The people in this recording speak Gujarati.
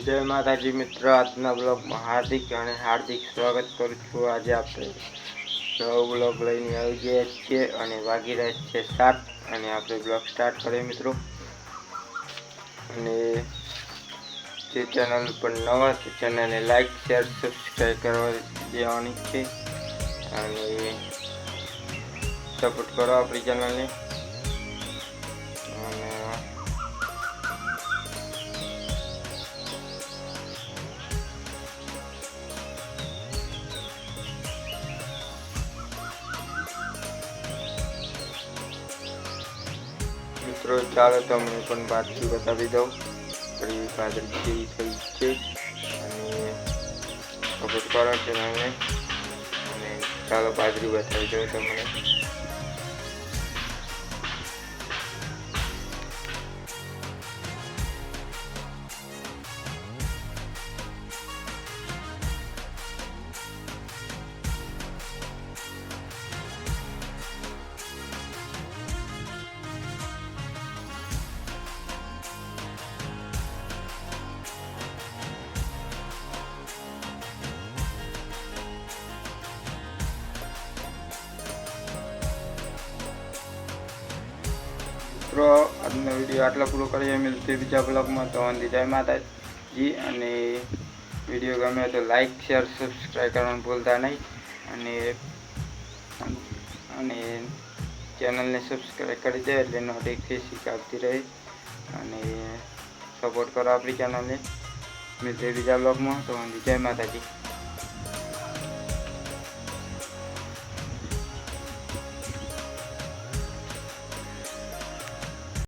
જય માતાજી મિત્રો, આજના બ્લોગમાં હાર્દિક અને હાર્દિક સ્વાગત કરું છું। આજે આપણે નવો બ્લોગ લઈને આવી ગયા છીએ અને વાગી રહ્યા છે 7 અને આપણે બ્લોગ સ્ટાર્ટ કરીએ મિત્રો। અને જે ચેનલ પર નવા છે ચેનલને લાઈક શેર સબસ્ક્રાઈબ કરવા દેવાની છે અને સપોર્ટ કરો આપણી ચેનલને। મિત્રો ચાલો તમને પણ બાજરી બતાવી દઉં। આપણી બાજરી કેવી થઈ છે અને સપોર્ટ કરો ચેનલને અને ચાલો બાજરી બતાવી દઉં તમને। મિત્રો આજનો વિડીયો આટલો પૂરો કરીએ, મળીએ બીજા બ્લોગમાં। તો જય માતાજી અને વિડીયો ગમે તો લાઈક શેર સબસ્ક્રાઈબ કરવાનું ભૂલતા નહીં અને ચેનલને સબસ્ક્રાઈબ કરી દે એટલે નોટિફિકેશન આવતી રહે અને સપોર્ટ કરો આપણી ચેનલને। મળીએ બીજા બ્લોગમાં। તો જય માતાજી।